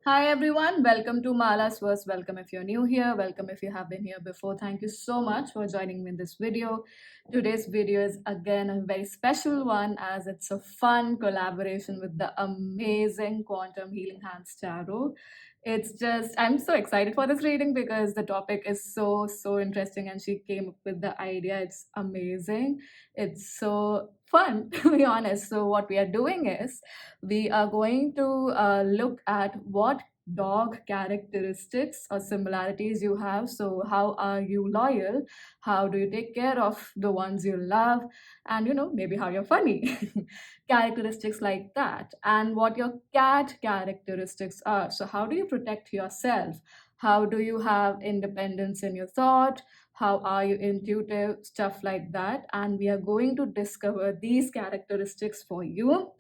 Hi everyone, welcome to Mala's Verse. Welcome if you're new here, welcome if you have been here before. Thank you so much for joining me in this video. Today's video is again a very special one as it's a fun collaboration with the amazing Quantum Healing Hands Tarot. I'm so excited for this reading because the topic is so interesting and she came up with the idea. It's amazing. It's so fun to be honest. So, what we are doing is we are going to look at what dog characteristics or similarities you have. So, how are you loyal? How do you take care of the ones you love? And maybe how you're funny. Characteristics like that. And what your cat characteristics are. So, how do you protect yourself? How do you have independence in your thought? How are you intuitive? Stuff like that. And we are going to discover these characteristics for you.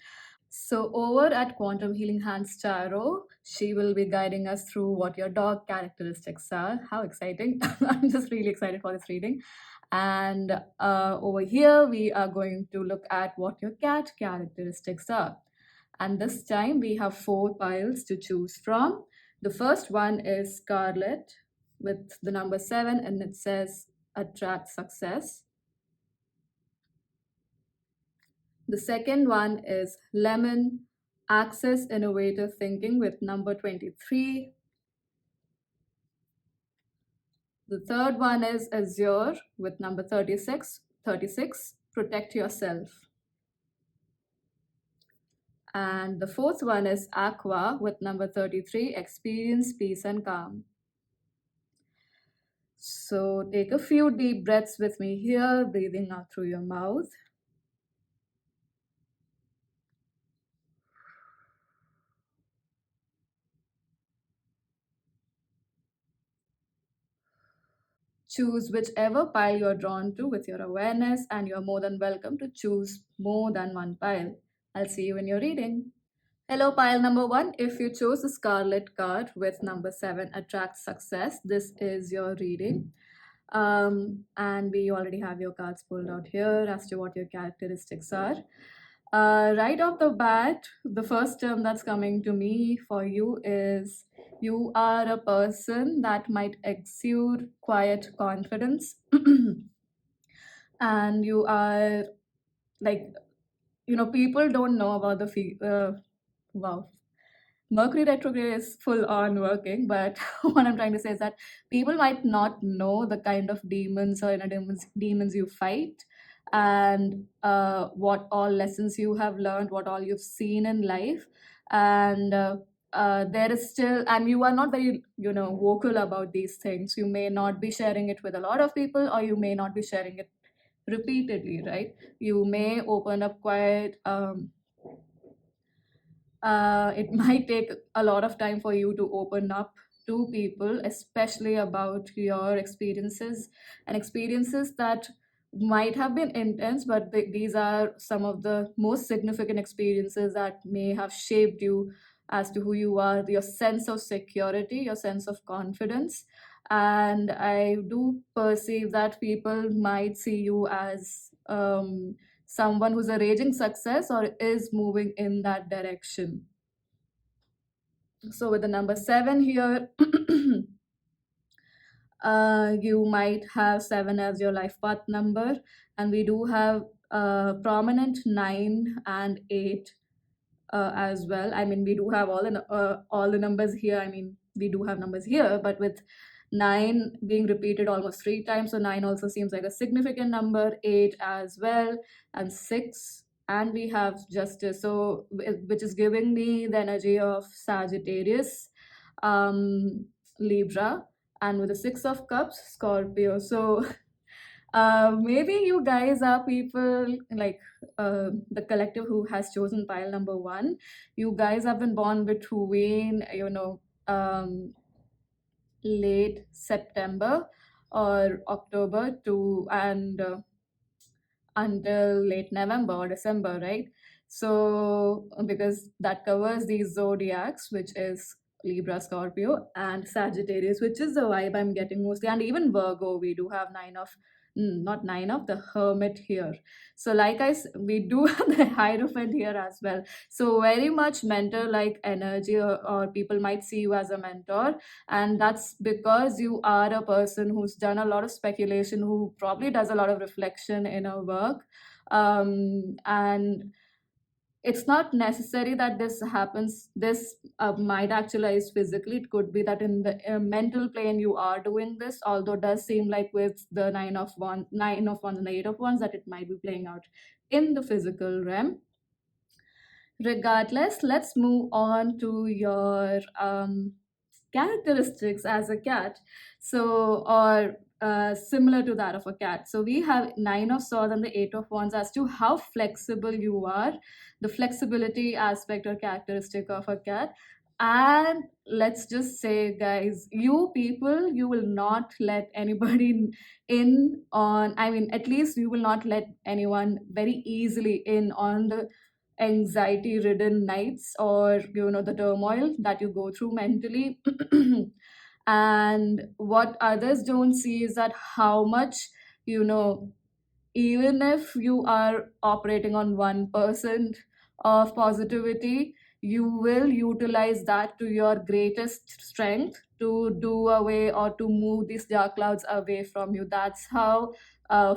So, over at Quantum Healing Hands Tarot, she will be guiding us through what your dog characteristics are. How exciting! I'm just really excited for this reading. And over here, we are going to look at what your cat characteristics are. And this time, we have 4 piles to choose from. The first one is Scarlet with the number 7, and it says attract success. The second one is Lemon, Access Innovative Thinking with number 23. The third one is Azure with number 36, Protect Yourself. And the fourth one is Aqua with number 33, Experience Peace and Calm. So take a few deep breaths with me here, breathing out through your mouth. Choose whichever pile you're drawn to with your awareness, and you're more than welcome to choose more than one pile. I'll see you in your reading. Hello, pile number 1. If you chose the Scarlet card with number 7, Attract Success, this is your reading. And we already have your cards pulled out here as to what your characteristics are. Right off the bat, the first term that's coming to me for you is you are a person that might exude quiet confidence. And you are like, people don't know about wow. Mercury retrograde is full on working, but what I'm trying to say is that people might not know the kind of demons or demons you fight, and what all lessons you have learned, what all you've seen in life, and there is still, and you are not very vocal about these things. You may not be sharing it with a lot of people, or you may not be sharing it repeatedly, right? You may open up quite. It might take a lot of time for you to open up to people, especially about your experiences and experiences that might have been intense, but these are some of the most significant experiences that may have shaped you as to who you are, your sense of security, your sense of confidence. And I do perceive that people might see you as someone who's a raging success or is moving in that direction. So with the number 7 here, you might have 7 as your life path number, and we do have prominent 9 and 8 as well. I mean, we do have all the numbers here. I mean, we do have numbers here, but with 9 being repeated almost 3 times, so 9 also seems like a significant number, 8 as well, and 6, and we have Justice, so which is giving me the energy of Sagittarius, Libra, and with the 6 of Cups, Scorpio. So maybe you guys are people like the collective who has chosen pile number 1. You guys have been born between late September or October to and until late November or December, right? So because that covers these zodiacs, which is Libra, Scorpio, and Sagittarius, which is the vibe I'm getting mostly, and even Virgo. We do have 9 of not nine of, the hermit here. So like we do have the hierophant here as well. So very much mentor like energy, or people might see you as a mentor, and that's because you are a person who's done a lot of speculation, who probably does a lot of reflection in her work. And it's not necessary that this happens, this might actualize physically. It could be that in the mental plane you are doing this, although it does seem like with the nine of wands and the eight of wands that it might be playing out in the physical realm. Regardless, let's move on to your characteristics as a cat. So, or similar to that of a cat. So, we have nine of swords and the eight of wands as to how flexible you are, the flexibility aspect or characteristic of a cat. And let's just say, guys, you people, you will not let anybody in on, I mean, at least you will not let anyone very easily in on the anxiety ridden nights, or the turmoil that you go through mentally. And what others don't see is that how much, you know even if you are operating on 1% of positivity, you will utilize that to your greatest strength to do away or to move these dark clouds away from you. That's how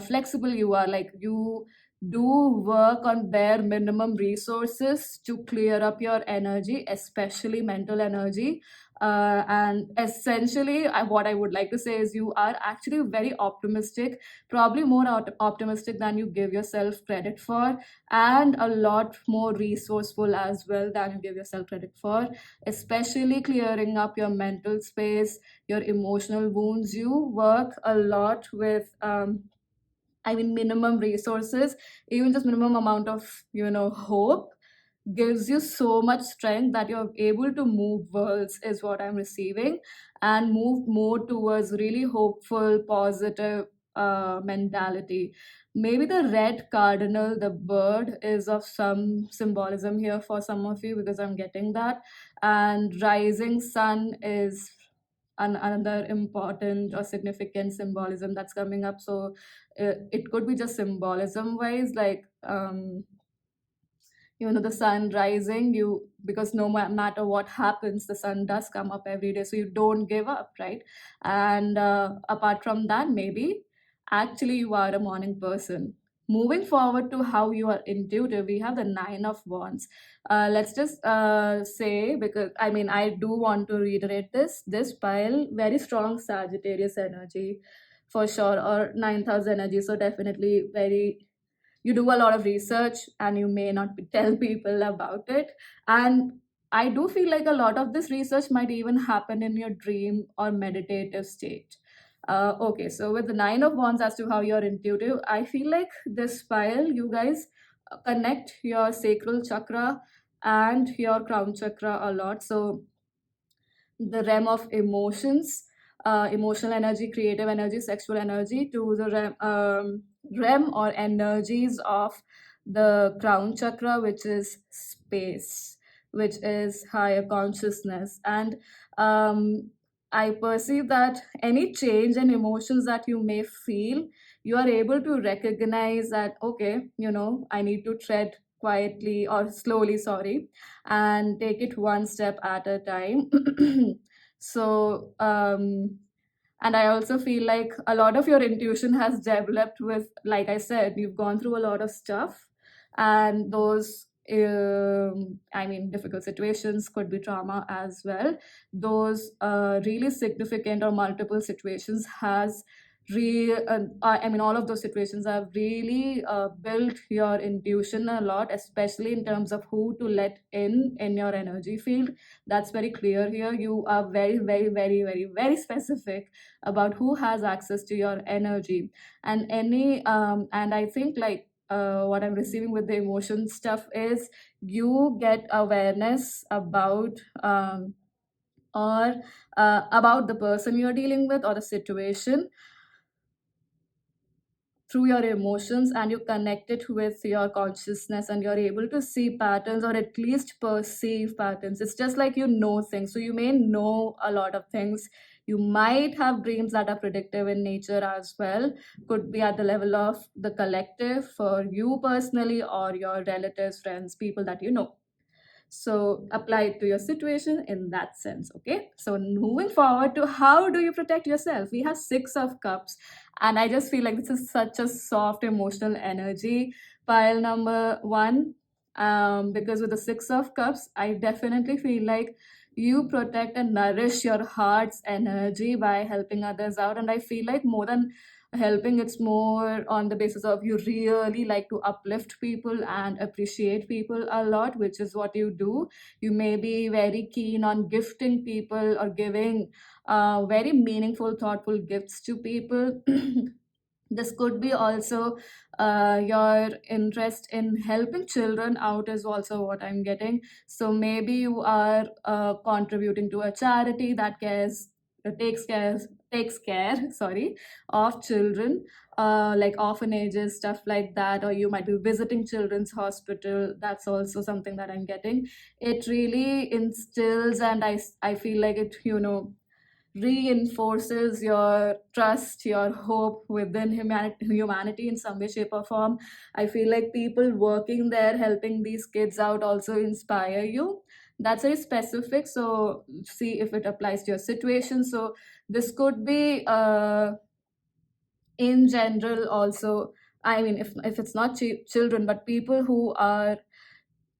flexible you are. Like, you do work on bare minimum resources to clear up your energy, especially mental energy. And essentially, what I would like to say is you are actually very optimistic, probably more optimistic than you give yourself credit for, and a lot more resourceful as well than you give yourself credit for, especially clearing up your mental space, your emotional wounds. You work a lot with I mean, minimum resources, even just minimum amount of, hope gives you so much strength that you're able to move worlds, is what I'm receiving, and move more towards really hopeful, positive mentality. Maybe the red cardinal, the bird, is of some symbolism here for some of you, because I'm getting that. And rising sun is another important or significant symbolism that's coming up. So it could be just symbolism wise, like the sun rising, you, because no matter what happens, the sun does come up every day, so you don't give up, right? And apart from that, maybe actually you are a morning person. Moving forward to how you are intuitive, we have the nine of wands. Let's just say, because I mean, I do want to reiterate this pile, very strong Sagittarius energy for sure, or ninth house energy. So definitely very, you do a lot of research and you may not tell people about it. And I do feel like a lot of this research might even happen in your dream or meditative state. Okay, so with the nine of wands as to how you're intuitive, I feel like this pile, you guys connect your sacral chakra and your crown chakra a lot. So the realm of emotions, emotional energy, creative energy, sexual energy, to the realm or energies of the crown chakra, which is space, which is higher consciousness. And I perceive that any change in emotions that you may feel, you are able to recognize that, okay, I need to tread quietly or slowly, sorry, and take it one step at a time. So and I also feel like a lot of your intuition has developed with, like I said, you've gone through a lot of stuff, and those I mean, difficult situations, could be trauma as well. Those really significant or multiple situations has I mean, all of those situations have really built your intuition a lot, especially in terms of who to let in your energy field. That's very clear here. You are very, very, very, very, very specific about who has access to your energy. And I think, like, what I'm receiving with the emotion stuff is you get awareness about or about the person you're dealing with or the situation through your emotions, and you connect it with your consciousness, and you're able to see patterns, or at least perceive patterns. It's just like, things, so you may know a lot of things, You might have dreams that are predictive in nature as well, could be at the level of the collective for you personally or your relatives, friends, people that you know. So apply it to your situation in that sense. Okay, so moving forward to how do you protect yourself, we have Six of Cups, and I just feel like this is such a soft emotional energy pile number one. Because with the Six of Cups, I definitely feel like you protect and nourish your heart's energy by helping others out. And I feel like more than helping, it's more on the basis of you really like to uplift people and appreciate people a lot, which is what you do. You may be very keen on gifting people or giving very meaningful, thoughtful gifts to people. This could be also your interest in helping children out is also what I'm getting. So maybe you are contributing to a charity that takes care sorry, of children, like orphanages, stuff like that, or you might be visiting children's hospital. That's also something that I'm getting. It really instills, and I feel like it, reinforces your trust, your hope within humanity in some way, shape, or form. I feel like people working there helping these kids out also inspire you. That's very specific. So, see if it applies to your situation. So, this could be in general also. I mean, if it's not children, but people who are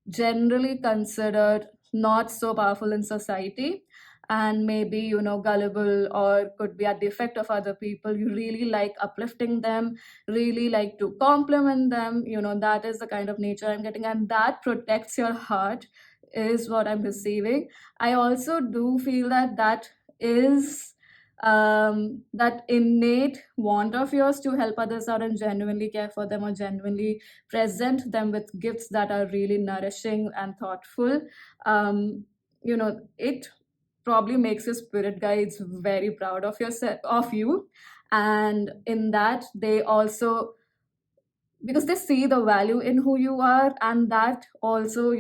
generally considered not so powerful in society, and maybe gullible, or could be at the effect of other people. You really like uplifting them, really like to compliment them. That is the kind of nature I'm getting, and that protects your heart is what I'm receiving. I also do feel that that is that innate want of yours to help others out and genuinely care for them, or genuinely present them with gifts that are really nourishing and thoughtful. It probably makes your spirit guides very proud of yourself, of you. And in that, they also, because they see the value in who you are, and that also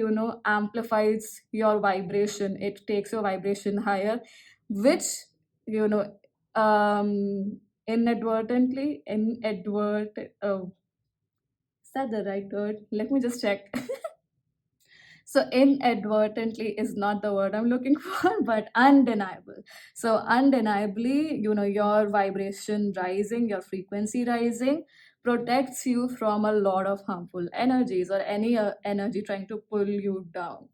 amplifies your vibration. It takes your vibration higher, which you know inadvertently, oh, is that the right word? Let me just check. So inadvertently is not the word I'm looking for, but undeniable. So undeniably, your vibration rising, your frequency rising protects you from a lot of harmful energies or any energy trying to pull you down.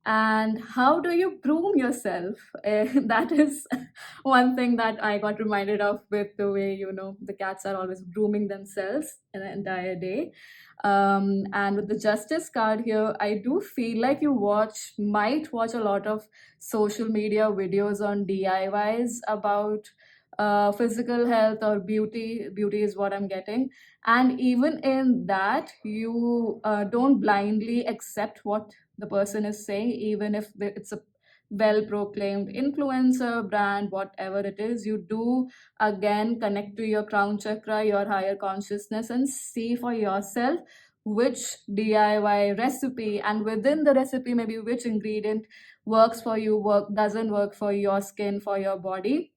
And how do you groom yourself? That is one thing that I got reminded of with the way, the cats are always grooming themselves in an entire day. And with the Justice card here, I do feel like you might watch a lot of social media videos on DIYs about physical health or beauty. Beauty is what I'm getting. And even in that, you don't blindly accept what the person is saying, even if it's a well proclaimed influencer, brand, whatever it is. You do again connect to your crown chakra, your higher consciousness, and see for yourself which DIY recipe, and within the recipe, maybe which ingredient works for you, doesn't work for your skin, for your body.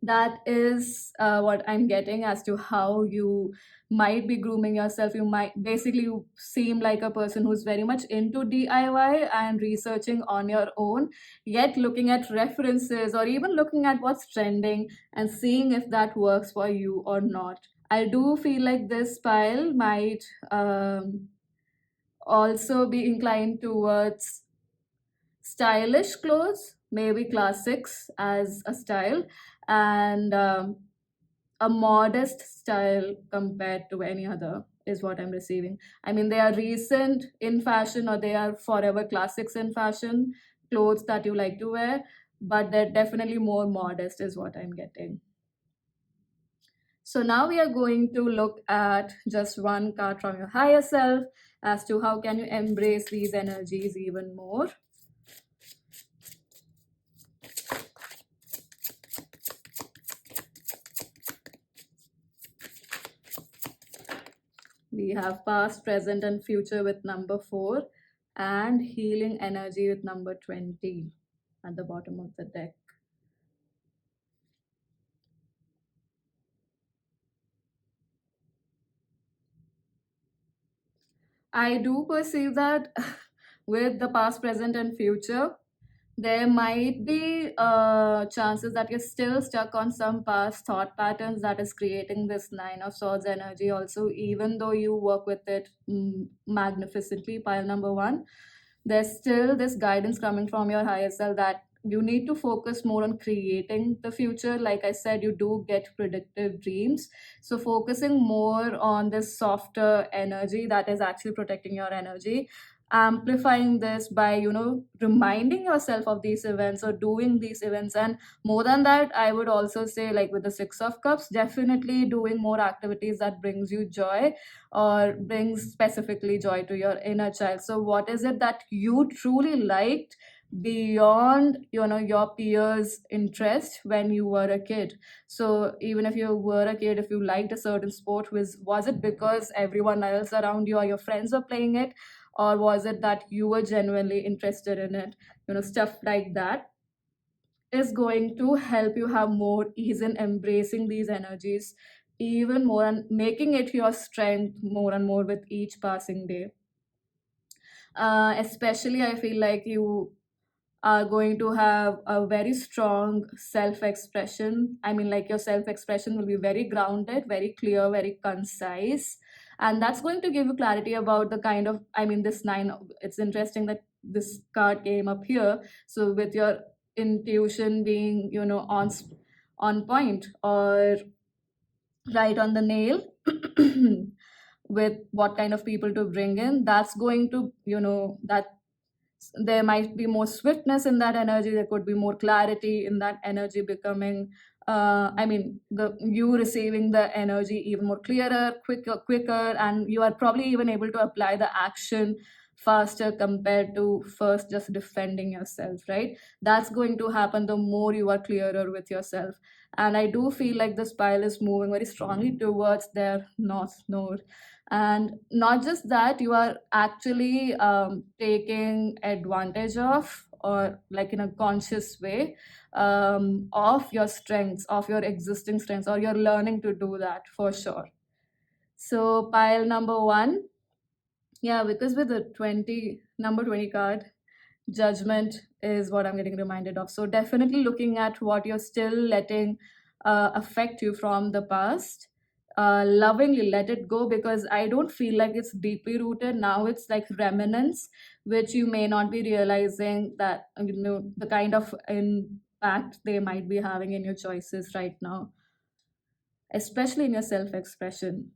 That is what I'm getting as to how you might be grooming yourself. You might basically seem like a person who's very much into DIY and researching on your own, yet looking at references or even looking at what's trending and seeing if that works for you or not. I do feel like this pile might also be inclined towards stylish clothes, maybe classics as a style, and a modest style compared to any other is what I'm receiving. I mean, they are recent in fashion, or they are forever classics in fashion, clothes that you like to wear, but they're definitely more modest, is what I'm getting. So now we are going to look at just one card from your higher self as to how can you embrace these energies even more. We have past, present, and future with number 4, and healing energy with number 20 at the bottom of the deck. I do perceive that with the past, present, and future, there might be chances that you're still stuck on some past thought patterns that is creating this Nine of Swords energy, also, even though you work with it magnificently, pile number one. There's still this guidance coming from your higher self that you need to focus more on creating the future. Like I said, you do get predictive dreams. So, focusing more on this softer energy that is actually protecting your energy, amplifying this by reminding yourself of these events or doing these events. And more than that, I would also say, like with the Six of Cups, definitely doing more activities that brings you joy or brings specifically joy to your inner child. So what is it that you truly liked beyond your peers interest when you were a kid? So even if you were a kid, if you liked a certain sport, was it because everyone else around you or your friends were playing it, or was it that you were genuinely interested in it? Stuff like that is going to help you have more ease in embracing these energies even more and making it your strength more and more with each passing day. Especially, I feel like you are going to have a very strong self expression. I mean, like your self expression will be very grounded, very clear, very concise. And that's going to give you clarity about the kind of, I mean, this nine. It's interesting that this card came up here. So, with your intuition being, on point or right on the nail with what kind of people to bring in, that's going to, that there might be more swiftness in that energy, there could be more clarity in that energy becoming I mean, the you receiving the energy even more clearer, quicker, and you are probably even able to apply the action faster compared to first just defending yourself, right? That's going to happen the more you are clearer with yourself. And I do feel like this pile is moving very strongly towards their north node. And not just that, you are actually taking advantage of, or like in a conscious way, of your strengths, of your existing strengths, or you're learning to do that for sure. So pile number one, yeah, because with the 20 number 20 card, judgment is what I'm getting reminded of. So definitely looking at what you're still letting affect you from the past. Lovingly let it go, because I don't feel like it's deeply rooted now. It's like remnants, which you may not be realizing that the kind of impact they might be having in your choices right now, especially in your self-expression.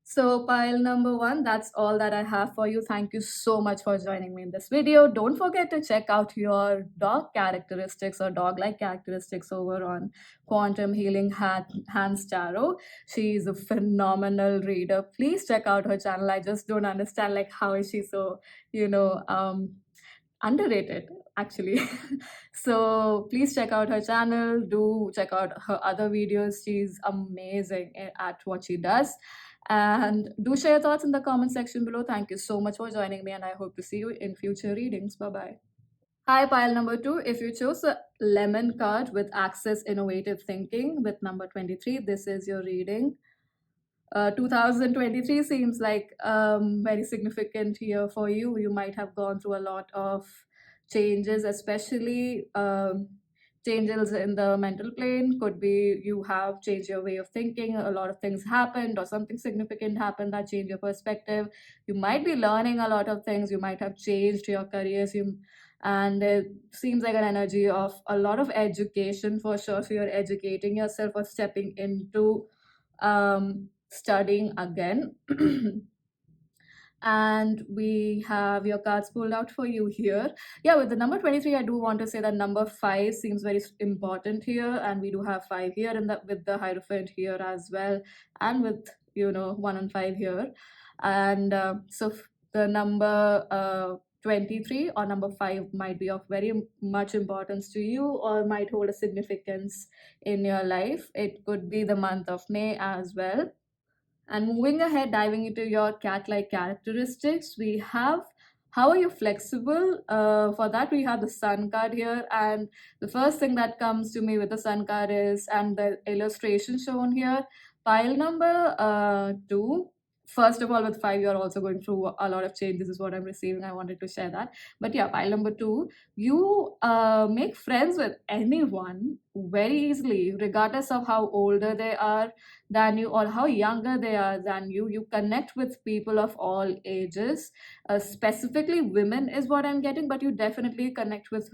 So, pile number one, that's all that I have for you. Thank you so much for joining me in this video. Don't forget to check out your dog characteristics or dog like characteristics over on Quantum Healing Hands Tarot. She's a phenomenal reader. Please check out her channel. I just don't understand, like, how is she so, underrated actually. So please check out her channel, do check out her other videos. She's amazing at what she does. And do share your thoughts in the comment section below. Thank you so much for joining me, and I hope to see you in future readings. Bye bye. Hi, pile number two. If you chose a lemon card with access innovative thinking with number 23, this is your reading. 2023 seems like very significant year for you. You might have gone through a lot of changes, especially changes in the mental plane. Could be you have changed your way of thinking, a lot of things happened, or something significant happened that changed your perspective. You might be learning a lot of things, you might have changed your careers, and it seems like an energy of a lot of education for sure. So you're educating yourself or stepping into studying again. And we have your cards pulled out for you here. Yeah, with the number 23, I do want to say that number 5 seems very important here, and we do have 5 here in the with the Hierophant here as well, and with 1 and 5 here. And the number 23 or number 5 might be of very much importance to you, or might hold a significance in your life. It could be the month of May as well. And moving ahead, diving into your cat like characteristics, we have how are you flexible? For that, we have the sun card here. And the first thing that comes to me with the sun card is, and the illustration shown here, pile number 2. first of all, with five, you're also going through a lot of changes, is what I'm receiving. I wanted to share that. But yeah, pile number two, you make friends with anyone very easily, regardless of how older they are than you or how younger they are than you connect with people of all ages, specifically women is what I'm getting, but you definitely connect with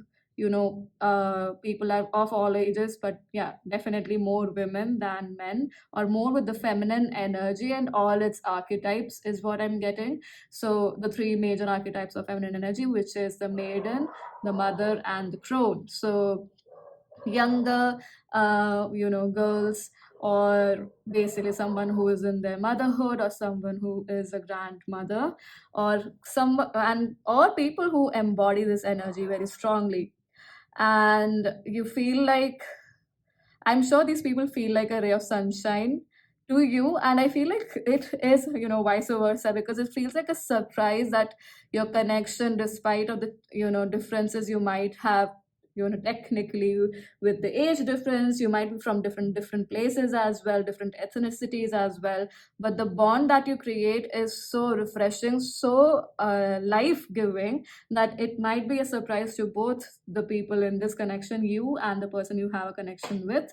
people of all ages, but yeah, definitely more women than men, or more with the feminine energy and all its archetypes is what I'm getting. So the three major archetypes of feminine energy, which is the maiden, the mother, and the crone. So younger girls, or basically someone who is in their motherhood, or someone who is a grandmother, or or people who embody this energy very strongly, and you feel like, I'm sure these people feel like a ray of sunshine to you. And I feel like it is, vice versa, because it feels like a surprise that your connection, despite of the, differences you might have, technically, with the age difference, you might be from different places as well, different ethnicities as well. But the bond that you create is so refreshing, so life giving, that it might be a surprise to both the people in this connection, you and the person you have a connection with,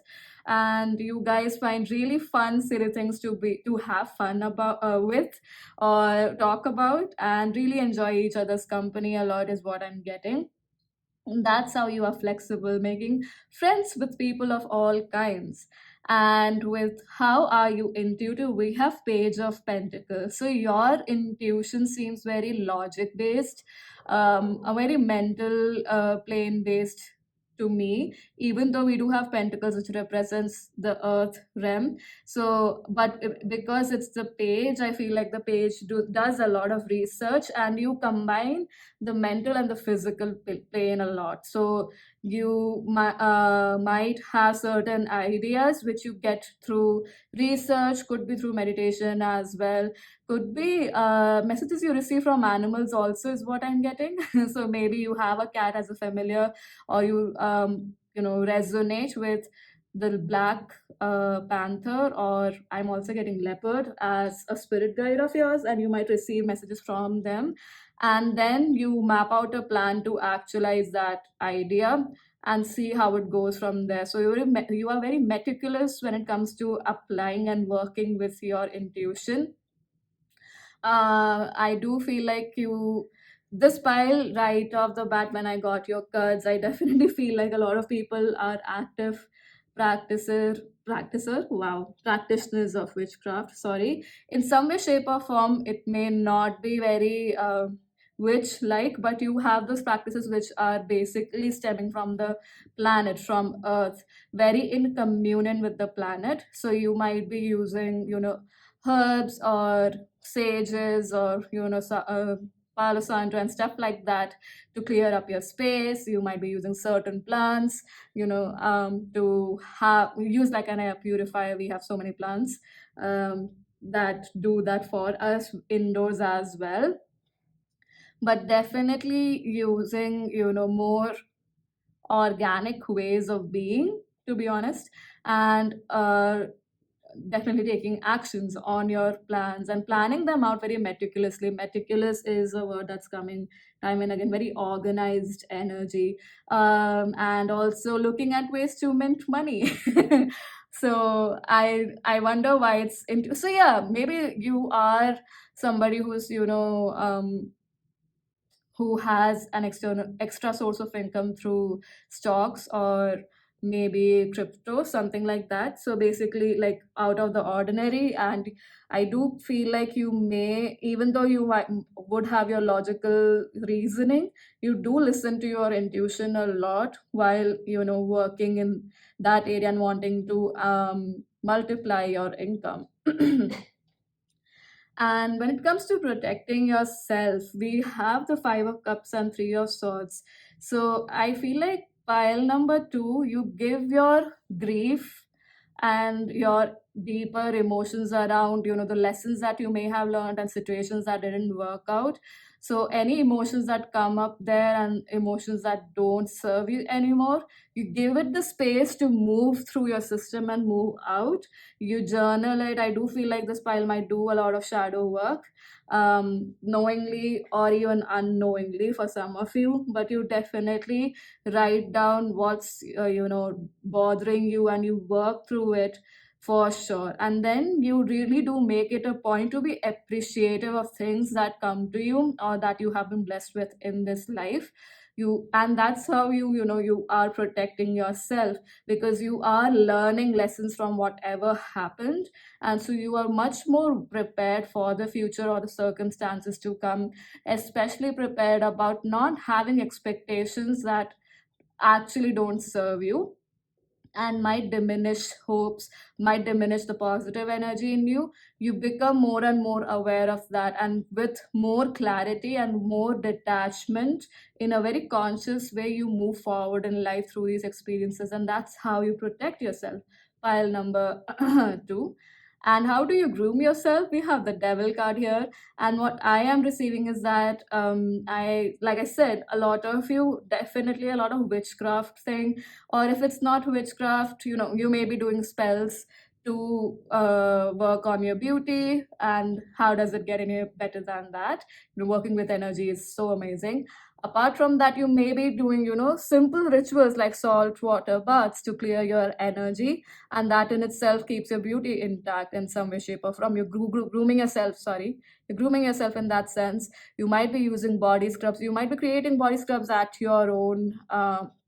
and you guys find really fun silly things to have fun about with, or talk about, and really enjoy each other's company a lot is what I'm getting. That's how you are flexible, making friends with people of all kinds. And with how are you intuitive, we have page of pentacles. So your intuition seems very logic based, a very mental plane based to me, even though we do have pentacles which represents the earth realm. So but because it's the page, I feel like the page does a lot of research, and you combine the mental and the physical plane a lot. So you might have certain ideas which you get through research, could be through meditation as well, could be messages you receive from animals also is what I'm getting. So maybe you have a cat as a familiar, or you resonate with the black panther, or I'm also getting leopard as a spirit guide of yours, and you might receive messages from them, and then you map out a plan to actualize that idea and see how it goes from there. So you are very meticulous when it comes to applying and working with your intuition. I do feel like this pile right off the bat, when I got your cards, I definitely feel like a lot of people are active practitioners of witchcraft. Sorry, in some way, shape, or form, it may not be very witch like, but you have those practices which are basically stemming from the planet, from Earth, very in communion with the planet. So you might be using, herbs or sages, or Palo Santo and stuff like that to clear up your space. You might be using certain plants, to have use like an air purifier. We have so many plants that do that for us indoors as well. But definitely using, more organic ways of being, to be honest, and definitely taking actions on your plans and planning them out very meticulously. Meticulous is a word that's coming time and again, very organized energy, and also looking at ways to mint money. So I wonder why it's into, so yeah, maybe you are somebody who's, who has an extra source of income through stocks, or maybe crypto, something like that. So basically, like, out of the ordinary. And I do feel like you may, even though would have your logical reasoning, you do listen to your intuition a lot while, working in that area and wanting to multiply your income. And when it comes to protecting yourself, we have the Five of Cups and Three of Swords. So I feel like pile number two, you give your grief and your deeper emotions around, the lessons that you may have learned and situations that didn't work out. So any emotions that come up there and emotions that don't serve you anymore, you give it the space to move through your system and move out. You journal it. I do feel like this pile might do a lot of shadow work, knowingly or even unknowingly for some of you, but you definitely write down what's bothering you, and you work through it for sure. And then you really do make it a point to be appreciative of things that come to you or that you have been blessed with in this life. And that's how you are protecting yourself, because you are learning lessons from whatever happened, and so you are much more prepared for the future or the circumstances to come, especially prepared about not having expectations that actually don't serve you and might diminish hopes, might diminish the positive energy in you. You become more and more aware of that, and with more clarity and more detachment, in a very conscious way, you move forward in life through these experiences, and that's how you protect yourself. Pile number two. And how do you groom yourself? We have the devil card here, and what I am receiving is that, I like I said, a lot of you, definitely a lot of witchcraft thing, or if it's not witchcraft, you may be doing spells to work on your beauty. And how does it get any better than that? Working with energy is so amazing. Apart from that, you may be doing simple rituals like salt water baths to clear your energy, and that in itself keeps your beauty intact in some way, shape, or form. You're grooming yourself, sorry, you're grooming yourself in that sense. You might be using body scrubs, you might be creating body scrubs at your own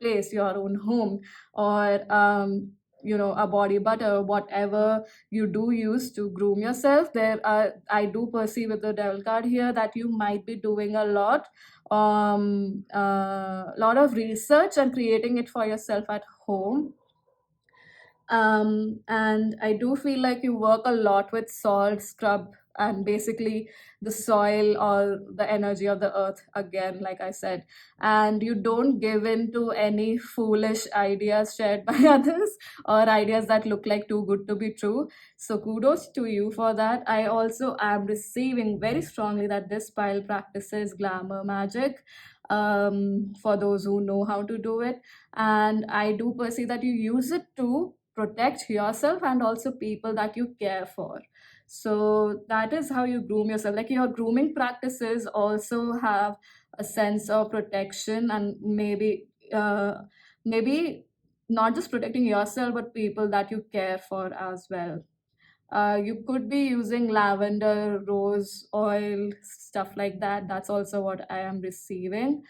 place, your own home, or a body butter, whatever you do use to groom yourself. I do perceive with the devil card here that you might be doing a lot of research and creating it for yourself at home. And I do feel like you work a lot with salt, scrub, and basically the soil or the energy of the earth, again, like I said. And you don't give in to any foolish ideas shared by others, or ideas that look like too good to be true. So kudos to you for that. I also am receiving very strongly that this pile practices glamour magic, for those who know how to do it. And I do perceive that you use it to protect yourself and also people that you care for. So that is how you groom yourself. Like, your grooming practices also have a sense of protection, and maybe not just protecting yourself but people that you care for as well. You could be using lavender, rose oil, stuff like that. That's also what I am receiving.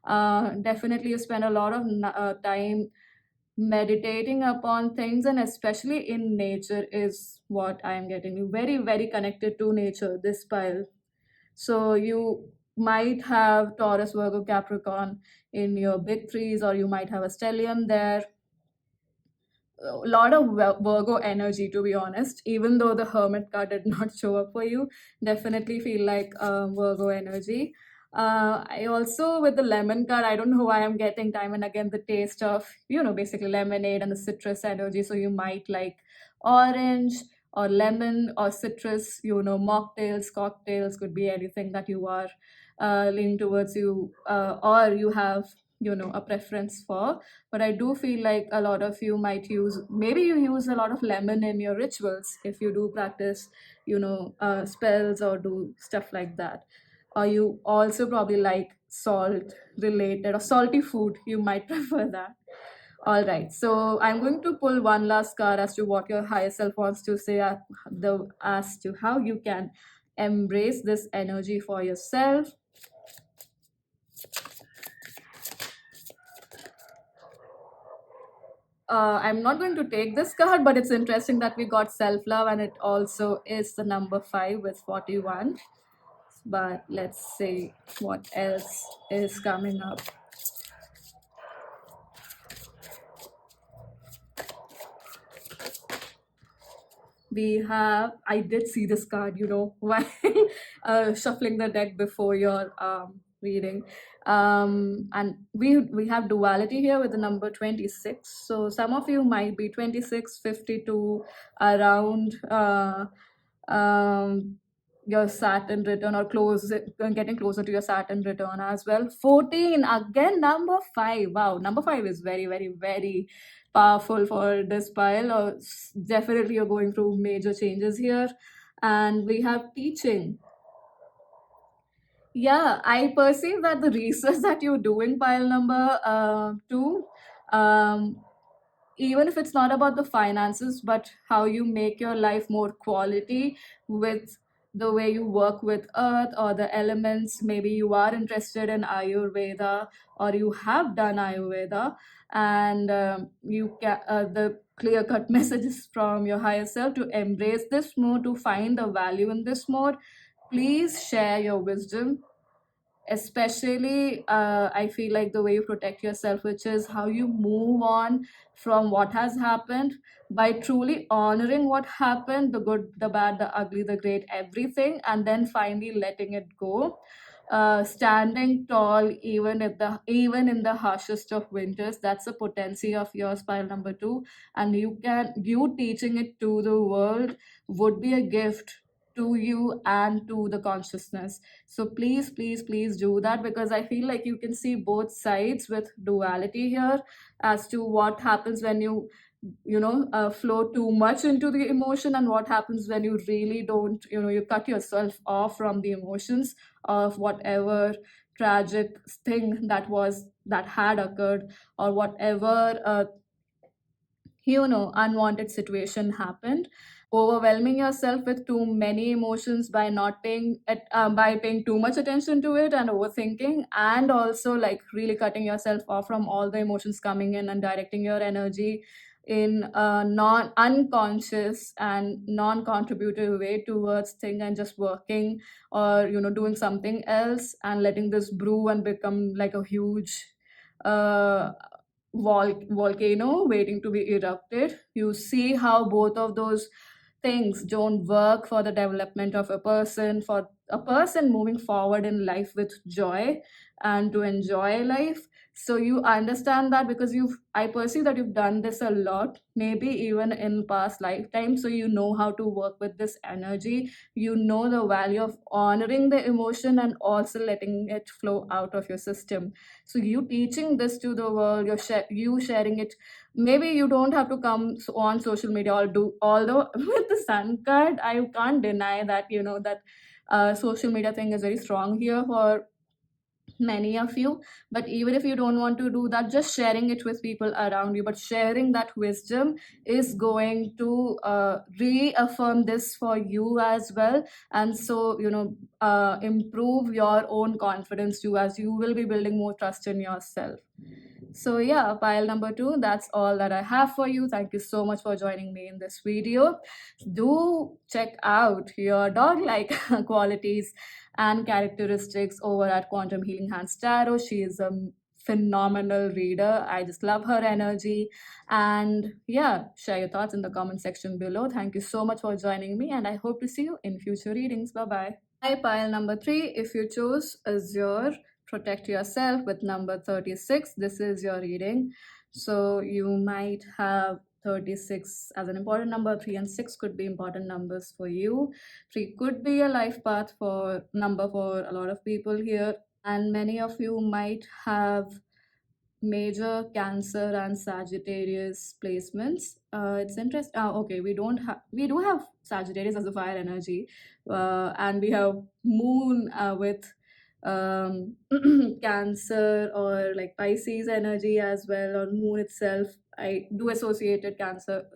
Definitely, you spend a lot of time meditating upon things, and especially in nature is what I am getting. You very, very connected to nature, this pile. So you might have Taurus, Virgo, Capricorn in your big threes, or you might have a stellium there. A lot of Virgo energy, to be honest, even though the Hermit card did not show up for you. Definitely feel like Virgo energy. I also, with the lemon card, I don't know why I'm getting time and again the taste of, basically lemonade and the citrus energy. So you might like orange or lemon or citrus, mocktails, cocktails, could be anything that you are leaning towards, or you have, a preference for. But I do feel like a lot of you might maybe you use a lot of lemon in your rituals if you do practice, spells or do stuff like that. Or you also probably like salt related or salty food, you might prefer that. All right, so I'm going to pull one last card as to what your higher self wants to say, as to how you can embrace this energy for yourself. I'm not going to take this card, but it's interesting that we got self-love, and it also is the number 5 with 41. But let's see what else is coming up. I did see this card, while shuffling the deck before your reading. And we have duality here with the number 26. So some of you might be 26, 52, around um, your Saturn return, or getting closer to your Saturn return as well. 14, again, number 5. Wow, number 5 is very, very, very powerful for this pile. Or definitely you're going through major changes here. And we have teaching. Yeah, I perceive that the research that you're doing, pile number 2, um, even if it's not about the finances, but how you make your life more quality with the way you work with earth or the elements. Maybe you are interested in Ayurveda, or you have done Ayurveda, and you can the clear cut messages from your higher self to embrace this more, to find the value in this more. Please share your wisdom, especially I feel like the way you protect yourself, which is how you move on from what has happened by truly honoring what happened, the good, the bad, the ugly, the great, everything, and then finally letting it go. Standing tall even in the harshest of winters, that's a potency of your pile number 2. And you teaching it to the world would be a gift to you and to the consciousness. So please, please, please do that, because I feel like you can see both sides with duality here, as to what happens when you flow too much into the emotion, and what happens when you really don't, you cut yourself off from the emotions of whatever tragic thing that had occurred, or whatever unwanted situation happened. Overwhelming yourself with too many emotions by not by paying too much attention to it and overthinking, and also like really cutting yourself off from all the emotions coming in, and directing your energy in a non unconscious and non-contributive way towards thing, and just working, or doing something else, and letting this brew and become like a huge uh volcano waiting to be erupted. You see how both of those things don't work for the development of a person, for a person moving forward in life with joy and to enjoy life. So you understand that, because I perceive that you've done this a lot, maybe even in past lifetimes. So you know how to work with this energy. You know the value of honoring the emotion and also letting it flow out of your system. So you teaching this to the world, you sharing it. Maybe you don't have to come on social media or do, although with the sun card, I can't deny that that social media thing is very strong here for many of you. But even if you don't want to do that, just sharing it with people around you, but sharing that wisdom is going to reaffirm this for you as well. And so improve your own confidence too, as you will be building more trust in yourself. So yeah, pile number 2, that's all that I have for you. Thank you so much for joining me in this video. Do check out your dog-like qualities and characteristics over at Quantum Healing Hands Tarot. She is a phenomenal reader. I just love her energy. And yeah, share your thoughts in the comment section below. Thank you so much for joining me, and I hope to see you in future readings. Bye-bye. Hi, pile number 3. If you chose Azure, protect yourself with number 36. This is your reading. So you might have 36 as an important number. 3 and 6 could be important numbers for you. 3 could be a life path for a lot of people here. And many of you might have major Cancer and Sagittarius placements. It's interesting. Okay, we do have Sagittarius as a fire energy, and we have Moon with Cancer or like Pisces energy as well, or Moon itself. I do associate Cancer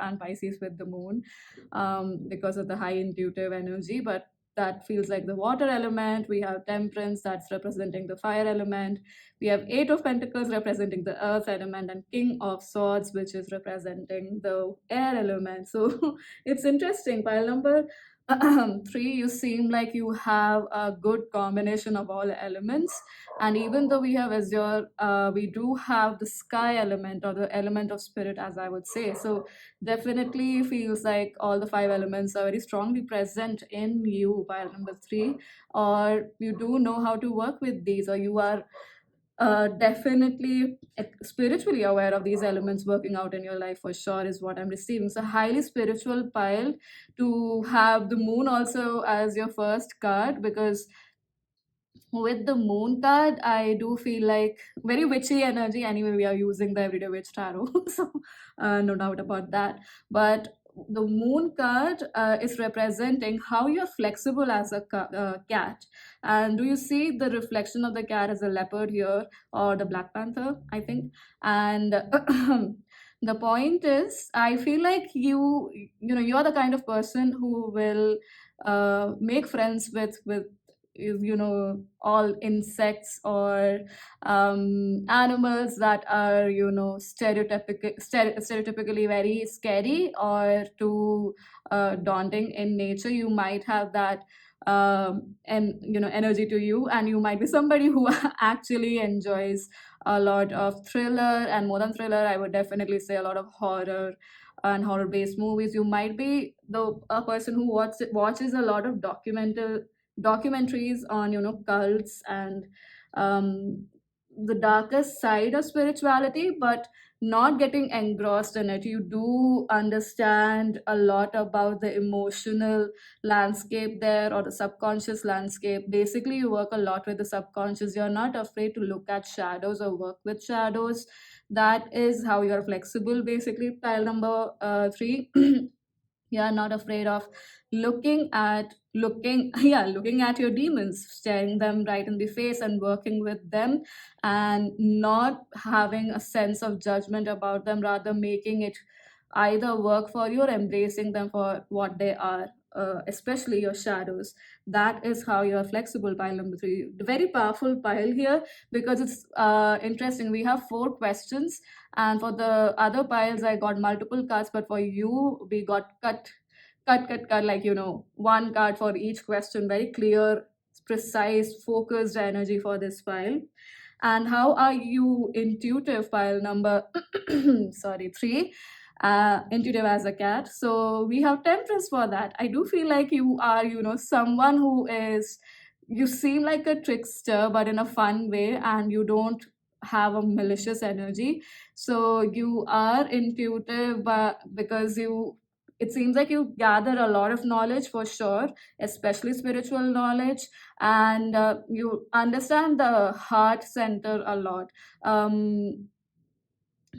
and Pisces with the Moon, because of the high intuitive energy, but that feels like the water element. We have Temperance, that's representing the fire element. We have 8 of Pentacles representing the earth element, and King of Swords, which is representing the air element. So it's interesting. Pile number Three, you seem like you have a good combination of all elements. And even though we have Azure, we do have the sky element or the element of spirit, as I would say. So definitely feels like all the five elements are very strongly present in you, pile number three, or you do know how to work with these, or you are definitely spiritually aware of these elements working out in your life for sure, is what I'm receiving. So highly spiritual pile, to have the moon also as your first card, because with the moon card, I do feel like very witchy energy. Anyway, we are using the everyday witch tarot, so no doubt about that. But the moon card is representing how you're flexible as a cat. And do you see the reflection of the cat as a leopard here, or the black panther, I think? And the point is, I feel like you're the kind of person who will make friends with all insects or animals that are stereotypically very scary or too daunting in nature. You might have that and energy to you, and you might be somebody who actually enjoys a lot of thriller, and more than thriller, I would definitely say a lot of horror and horror based movies. You might be a person who watches a lot of documentaries on cults and the darkest side of spirituality, but not getting engrossed in it. You do understand a lot about the emotional landscape there, or the subconscious landscape. Basically, you work a lot with the subconscious. You're not afraid to look at shadows or work with shadows. That is how you're flexible, basically. Pile number three. You are not afraid of looking at your demons, staring them right in the face and working with them, and not having a sense of judgment about them, rather making it either work for you or embracing them for what they are, especially your shadows. That is how you are flexible. Pile number three, very powerful pile here, because it's interesting. We have four questions, and for the other piles I got multiple cards, but for you we got cut, like one card for each question. Very clear, precise, focused energy for this pile. And how are you intuitive? Pile number sorry, three, intuitive as a cat. So we have temperance for that. I do feel like you are someone who is, you seem like a trickster, but in a fun way, and you don't have a malicious energy. So you are intuitive, but because it seems like you gather a lot of knowledge for sure, especially spiritual knowledge, and you understand the heart center a lot.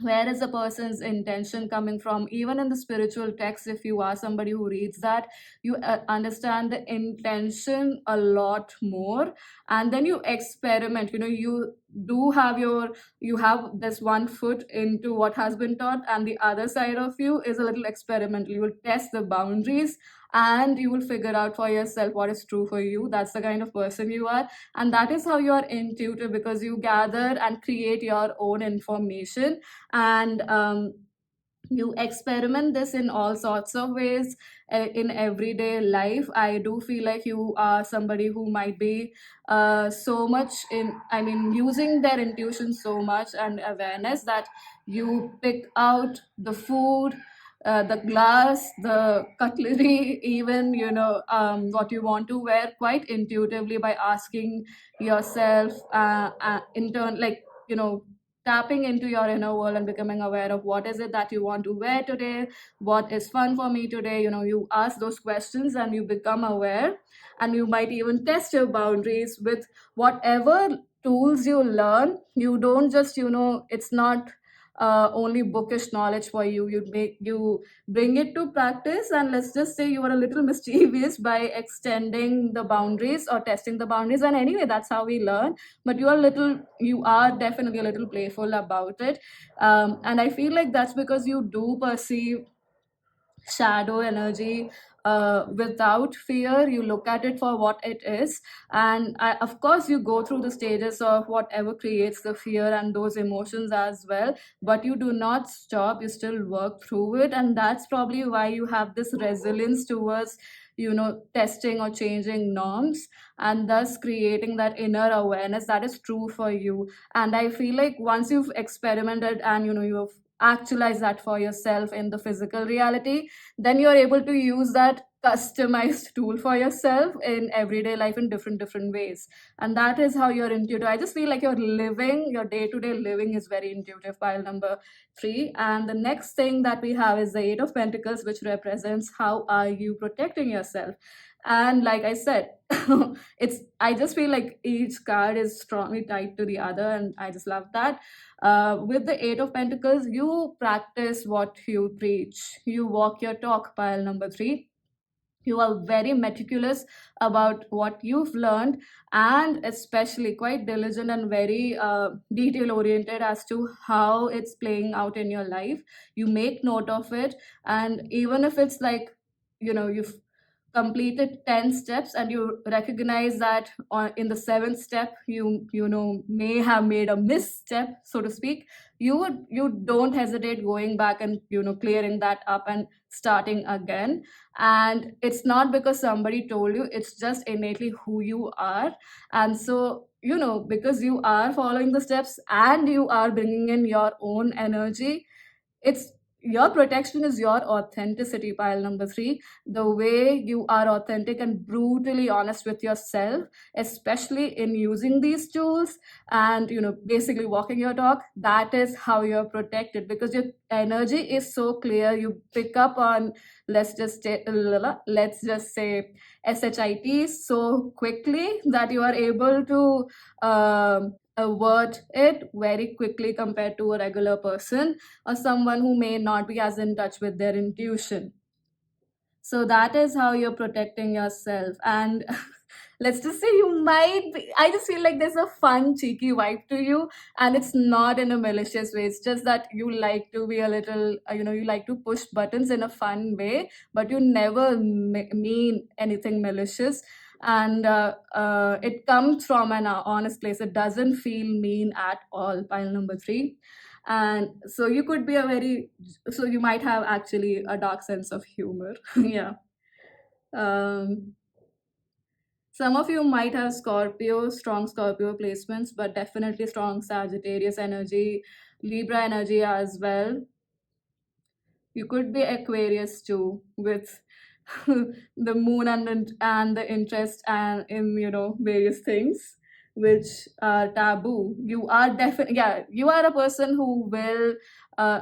Where is a person's intention coming from? Even in the spiritual text, if you are somebody who reads that, you understand the intention a lot more. And then you experiment. You have this one foot into what has been taught, and the other side of you is a little experimental. You will test the boundaries, and you will figure out for yourself what is true for you. That's the kind of person you are, and that is how you are intuitive, because you gather and create your own information. And you experiment this in all sorts of ways in everyday life. I do feel like you are somebody who might be so much in, I mean, using their intuition so much and awareness, that you pick out the food, the glass, the cutlery, even what you want to wear quite intuitively, by asking yourself in turn, like tapping into your inner world and becoming aware of what is it that you want to wear today, what is fun for me today. You ask those questions and you become aware, and you might even test your boundaries with whatever tools you learn. You don't just it's not only bookish knowledge for you. You bring it to practice, and let's just say you are a little mischievous by extending the boundaries or testing the boundaries, and anyway, that's how we learn. But you are definitely a little playful about it. And I feel like that's because you do perceive shadow energy without fear. You look at it for what it is, and of course you go through the stages of whatever creates the fear and those emotions as well, but you do not stop. You still work through it, and that's probably why you have this resilience towards testing or changing norms, and thus creating that inner awareness that is true for you. And I feel like once you've experimented and you've actualized that for yourself in the physical reality, then you're able to use that customized tool for yourself in everyday life in different ways. And that is how you're intuitive. I just feel like your day-to-day living is very intuitive, pile number 3. And the next thing that we have is the 8 of Pentacles, which represents how are you protecting yourself. And like I said, I just feel like each card is strongly tied to the other, and I just love that. With the 8 of Pentacles, you practice what you preach, you walk your talk, pile number 3. You are very meticulous about what you've learned, and especially quite diligent and very detail oriented as to how it's playing out in your life. You make note of it, and even if it's like you've completed 10 steps and you recognize that in the seventh step you may have made a misstep, so to speak, you don't hesitate going back and clearing that up and starting again. And it's not because somebody told you, it's just innately who you are. And so because you are following the steps and you are bringing in your own energy, it's your protection is your authenticity, pile number 3. The way you are authentic and brutally honest with yourself, especially in using these tools and basically walking your talk, that is how you're protected, because your energy is so clear. You pick up on, let's just say shit so quickly that you are able to avert it very quickly compared to a regular person or someone who may not be as in touch with their intuition. So that is how you're protecting yourself. And let's just say you might be, I just feel like there's a fun, cheeky vibe to you, and it's not in a malicious way. It's just that you like to be a little, you like to push buttons in a fun way, but you never mean anything malicious. And it comes from an honest place. It doesn't feel mean at all, pile number 3. And so you could be so you might have actually a dark sense of humor. Yeah. um some of you might have strong Scorpio placements, but definitely strong Sagittarius energy, Libra energy as well. You could be Aquarius too, with the moon and the interest and in various things which are taboo. You are definitely, yeah, you are a person who will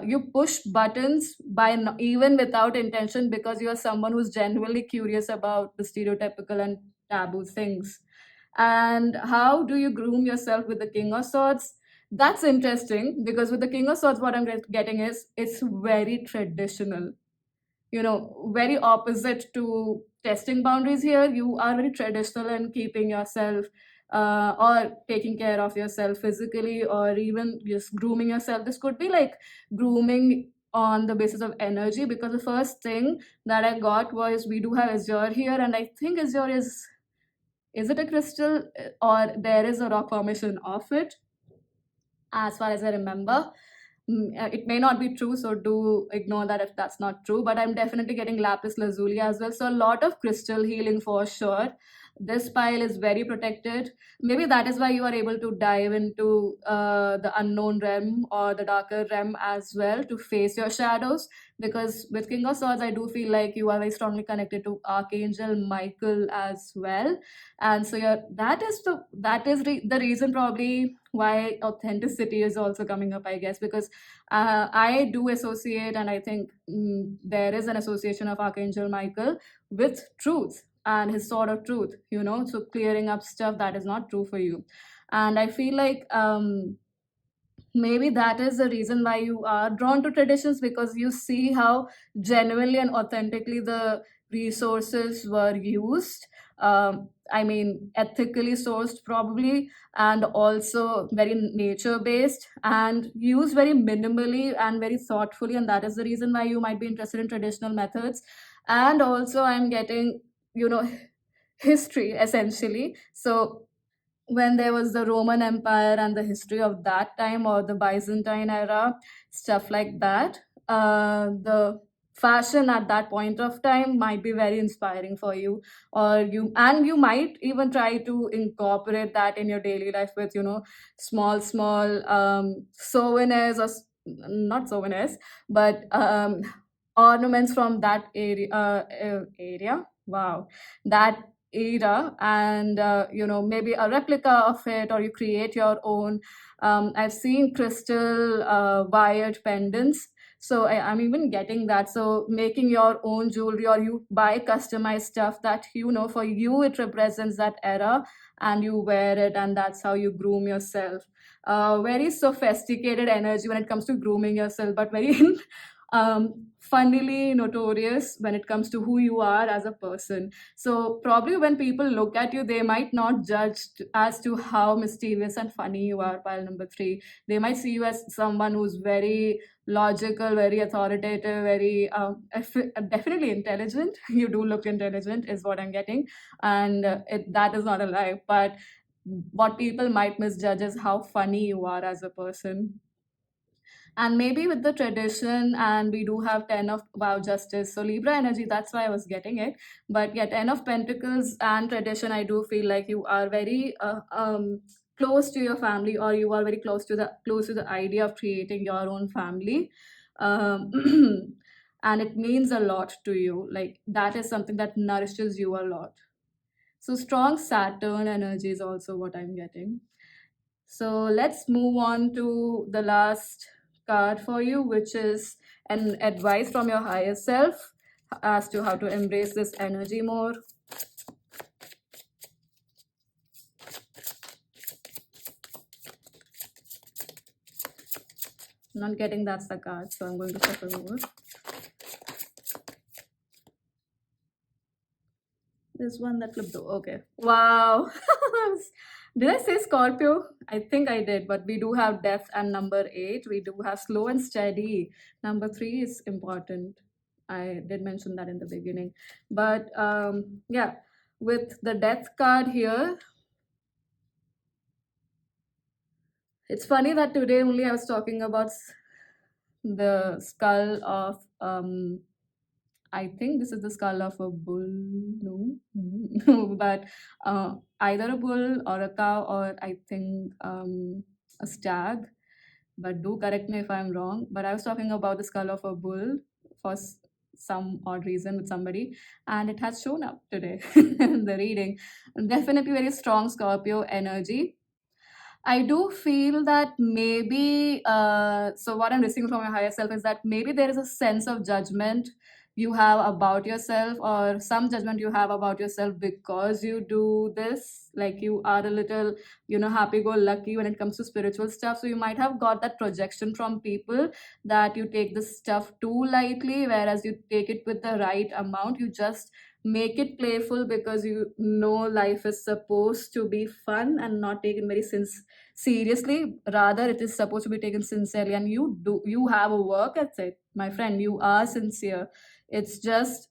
you push buttons by even without intention, because you are someone who's genuinely curious about the stereotypical and taboo things. And how do you groom yourself with the King of Swords? That's interesting, because with the King of Swords, what I'm getting is it's very traditional, very opposite to testing boundaries here. You are very traditional in keeping yourself or taking care of yourself physically, or even just grooming yourself. This could be like grooming on the basis of energy, because the first thing that I got was we do have Azure here, and I think Azure is it a crystal, or there is a rock formation of it, as far as I remember. It may not be true, so do ignore that if that's not true. But I'm definitely getting lapis lazuli as well. So a lot of crystal healing for sure. This pile is very protected. Maybe that is why you are able to dive into the unknown realm or the darker realm as well to face your shadows. Because with King of Swords, I do feel like you are very strongly connected to Archangel Michael as well. And so the reason probably why authenticity is also coming up, I guess, because I do associate, and I think there is an association of Archangel Michael with truth and his sword of truth, so clearing up stuff that is not true for you. And I feel like maybe that is the reason why you are drawn to traditions, because you see how genuinely and authentically the resources were used. I mean, ethically sourced probably, and also very nature based and used very minimally and very thoughtfully. And that is the reason why you might be interested in traditional methods. And also I'm getting you know history essentially. So when there was the Roman Empire and the history of that time, or the Byzantine era, stuff like that. The fashion at that point of time might be very inspiring for you, or you might even try to incorporate that in your daily life with, small souvenirs, or not souvenirs, but ornaments from that area, wow, that era, and maybe a replica of it, or you create your own. I've seen crystal wired pendants, so I'm even getting that. So making your own jewelry, or you buy customized stuff that, for you it represents that era, and you wear it, and that's how you groom yourself. Very sophisticated energy when it comes to grooming yourself, but very funnily notorious when it comes to who you are as a person. So probably when people look at you, they might not judge as to how mischievous and funny you are. Pile number three, they might see you as someone who's very logical, very authoritative, very definitely intelligent. You do look intelligent, is what I'm getting, and that is not a lie. But what people might misjudge is how funny you are as a person. And maybe with the tradition, and we do have 10 of wow justice, so Libra energy, that's why I was getting it. But yeah, 10 of pentacles and tradition, I do feel like you are very close to your family, or you are very close to the idea of creating your own family. um, and it means a lot to you, like that is something that nourishes you a lot. So strong Saturn energy is also what I'm getting. So let's move on to the last card for you, which is an advice from your higher self as to how to embrace this energy more. I'm not getting that's the card, so I'm going to shuffle over. This one that flipped though. Okay. Wow. Did I say Scorpio? I think I did, but we do have death and number 8. We do have slow and steady. Number 3 is important. I did mention that in the beginning. But yeah, with the death card here, it's funny that today only I was talking about the skull of I think this is the skull of a bull. No, but either a bull or a cow, or I think a stag. But do correct me if I'm wrong. But I was talking about the skull of a bull for some odd reason with somebody, and it has shown up today in the reading. Definitely very strong Scorpio energy. I do feel that maybe, so what I'm receiving from your higher self is that maybe there is a sense of judgment you have about yourself, or some judgment you have about yourself because you do this. Like you are a little, happy go lucky when it comes to spiritual stuff. So you might have got that projection from people that you take this stuff too lightly, whereas you take it with the right amount. You just make it playful because you know life is supposed to be fun and not taken very seriously. Rather, it is supposed to be taken sincerely, and you have a work ethic, my friend. You are sincere. It's just,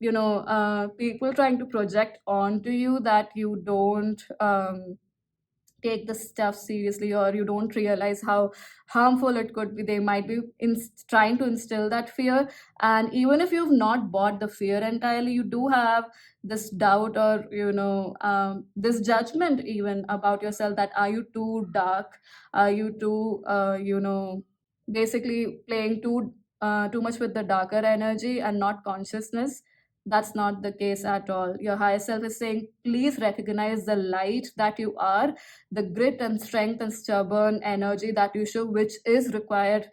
people trying to project onto you that you don't take the stuff seriously, or you don't realize how harmful it could be. They might be trying to instill that fear, and even if you've not bought the fear entirely, you do have this doubt, or this judgment even about yourself, that are you too dark, are you too basically playing too much with the darker energy and not consciousness. That's not the case at all. Your higher self is saying, please recognize the light that you are, the grit and strength and stubborn energy that you show, which is required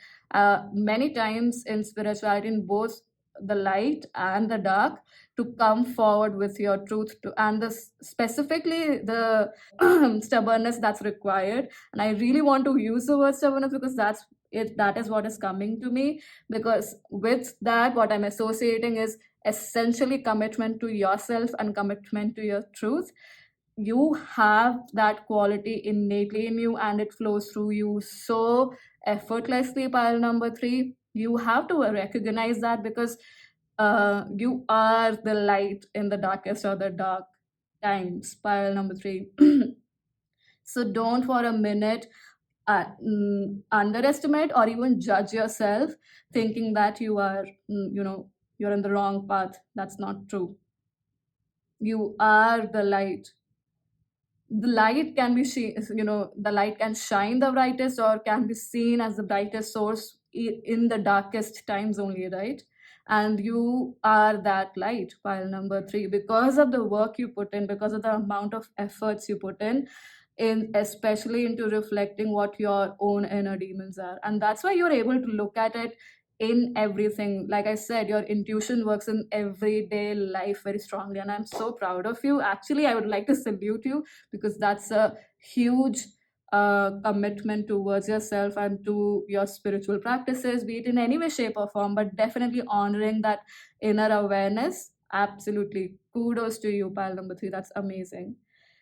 many times in spirituality, in both the light and the dark, to come forward with your truth, to and the specifically the stubbornness that's required. And I really want to use the word stubbornness because that is what is coming to me, because with that, what I'm associating is essentially commitment to yourself and commitment to your truth. You have that quality innately in you, and it flows through you so effortlessly. Pile number 3, you have to recognize that, because you are the light in the darkest of the dark times. Pile number 3. So don't for a minute underestimate or even judge yourself, thinking that you are, you're in the wrong path. That's not true. You are the light. The light can be the light can shine the brightest or can be seen as the brightest source in the darkest times only, right? And you are that light, pile number 3, because of the work you put in, because of the amount of efforts you put in especially into reflecting what your own inner demons are. And that's why you're able to look at it in everything. Like I said, your intuition works in everyday life very strongly, and I'm so proud of you. Actually, I would like to salute you, because that's a huge commitment towards yourself and to your spiritual practices, be it in any way, shape, or form, but definitely honoring that inner awareness. Absolutely. Kudos to you, pile number 3. That's amazing.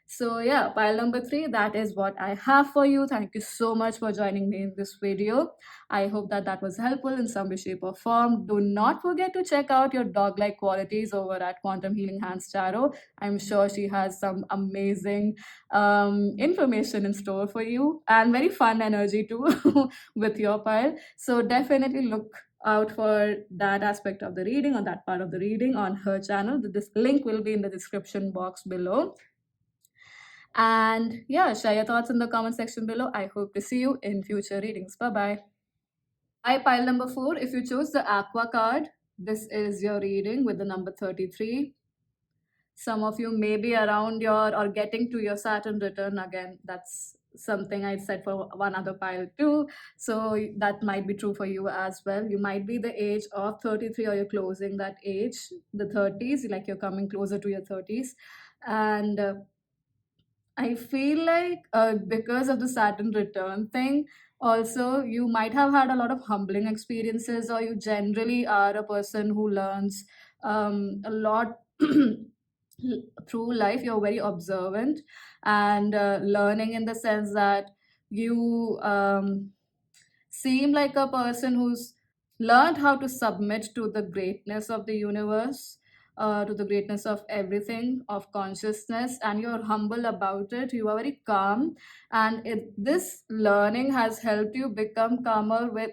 So, yeah, pile number 3, that is what I have for you. Thank you so much for joining me in this video. I hope that that was helpful in some way, shape, or form. Do not forget to check out your dog like qualities over at Quantum Healing Hands Tarot. I'm sure she has some amazing information in store for you, and very fun energy too with your pile. So, definitely look out for that aspect of the reading, or that part of the reading, on her channel. This link will be in the description box below. And yeah, share your thoughts in the comment section below. I hope to see you in future readings. Bye bye. I pile number 4. If you chose the Aqua card, this is your reading with the number 33. Some of you may be around your or getting to your Saturn return again. That's something I said for one other pile too. So that might be true for you as well. You might be the age of 33, or you're closing that age, the 30s, like you're coming closer to your 30s. And I feel like because of the Saturn return thing, also you might have had a lot of humbling experiences, or you generally are a person who learns a lot through life. You're very observant and learning, in the sense that you seem like a person who's learned how to submit to the greatness of the universe, to the greatness of everything, of consciousness, and you're humble about it. You are very calm, and this learning has helped you become calmer with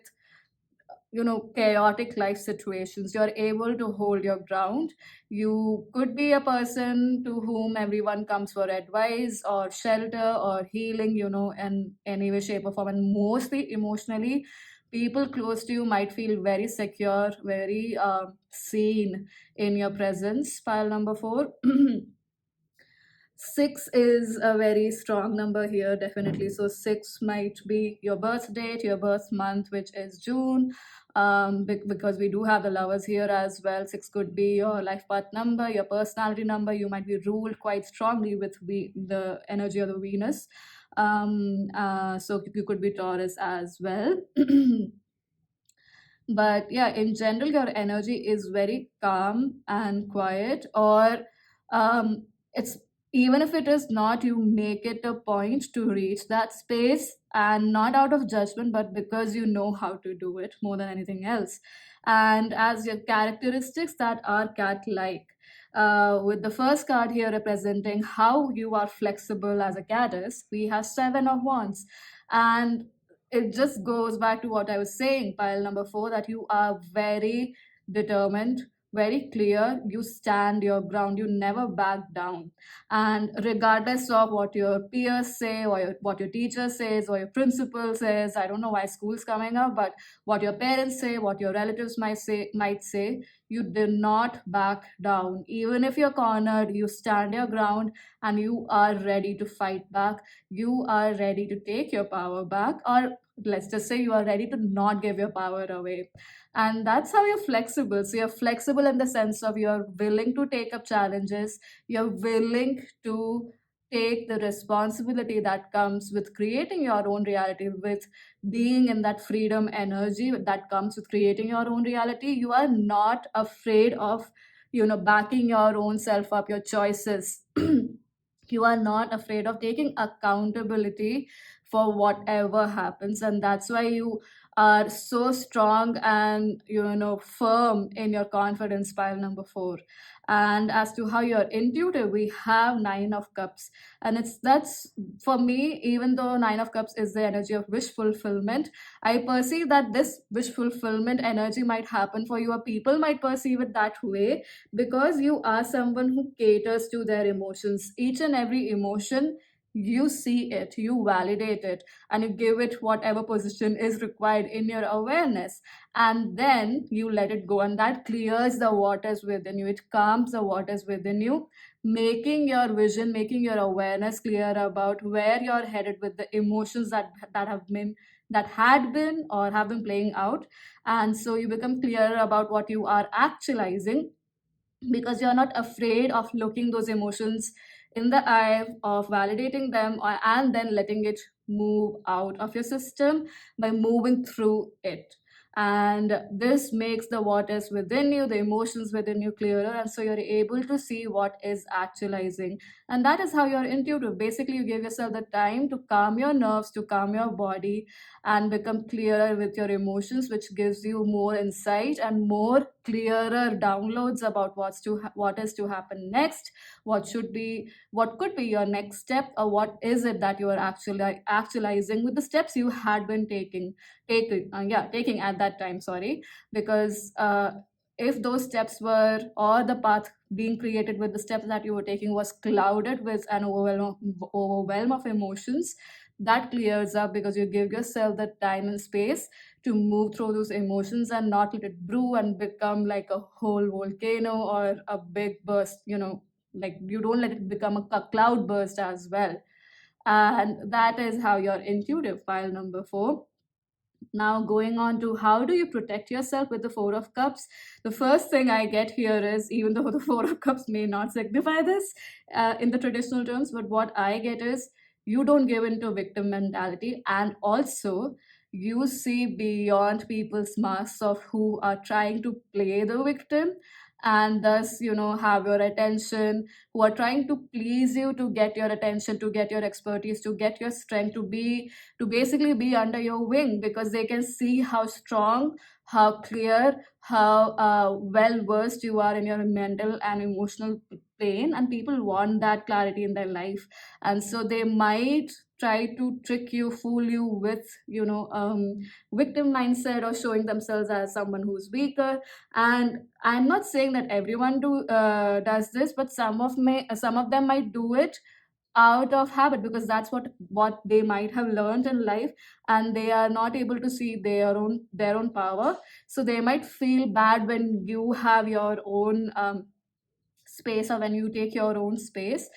chaotic life situations. You're able to hold your ground. You could be a person to whom everyone comes for advice or shelter or healing, in any way, shape, or form. And mostly emotionally, people close to you might feel very secure, very seen in your presence. Pile number 4. 6 is a very strong number here, definitely. So 6 might be your birth date, your birth month, which is June. Because we do have the lovers here as well. 6 could be your life path number, your personality number. You might be ruled quite strongly with the energy of the Venus. So you could be Taurus as well. But yeah, in general, your energy is very calm and quiet, or it's, even if it is not, you make it a point to reach that space, and not out of judgment, but because you know how to do it more than anything else. And as your characteristics that are cat like, with the first card here representing how you are flexible as a cat is, we have 7 of wands. And it just goes back to what I was saying, pile number 4, that you are very determined, very clear. You stand your ground, you never back down. And regardless of what your peers say, or what your teacher says, or your principal says, I don't know why school's coming up, but what your parents say, what your relatives might say, you do not back down. Even if you're cornered, you stand your ground, and you are ready to fight back. You are ready to take your power back, or let's just say you are ready to not give your power away. And that's how you're flexible. So you're flexible in the sense of you're willing to take up challenges, you're willing to take the responsibility that comes with creating your own reality, with being in that freedom energy that comes with creating your own reality. You are not afraid of backing your own self up, your choices. You are not afraid of taking accountability for whatever happens, and that's why you are so strong and firm in your confidence, pile number 4. And as to how you're intuitive, we have 9 of cups. And it's that's for me, even though 9 of cups is the energy of wish fulfillment, I perceive that this wish fulfillment energy might happen for you, or people might perceive it that way, because you are someone who caters to their emotions. Each and every emotion, you see it, you validate it, and you give it whatever position is required in your awareness, and then you let it go, and that clears the waters within you, it calms the waters within you, making your vision, making your awareness clear about where you're headed with the emotions that had been or have been playing out. And so you become clearer about what you are actualizing, because you're not afraid of looking those emotions in the eye, of validating them, and then letting it move out of your system by moving through it. And this makes the waters within you, the emotions within you, clearer, and so you're able to see what is actualizing. And that is how you're intuitive. Basically, you give yourself the time to calm your nerves, to calm your body, and become clearer with your emotions, which gives you more insight and more clearer downloads about what is to happen next, what could be your next step, or what is it that you are actually actualizing with the steps you had been taking at that time, sorry. Because if those steps were, or the path being created with the steps that you were taking was clouded with an overwhelm of emotions, that clears up, because you give yourself the time and space to move through those emotions and not let it brew and become like a whole volcano or a big burst, like you don't let it become a cloud burst as well. And that is how you're intuitive, pile number 4. Now, going on to how do you protect yourself with the Four of Cups? The first thing I get here is, even though the Four of Cups may not signify this in the traditional terms, but what I get is you don't give into victim mentality, and also you see beyond people's masks of who are trying to play the victim, and thus have your attention, who are trying to please you, to get your attention, to get your expertise, to get your strength, to basically be under your wing, because they can see how strong, how clear, how well versed you are in your mental and emotional plane, and people want that clarity in their life. And so they might try to trick you, fool you with victim mindset, or showing themselves as someone who's weaker. And I'm not saying that everyone does this, but some of them might do it out of habit, because that's what they might have learned in life, and they are not able to see their own power. So they might feel bad when you have your own space, or when you take your own space,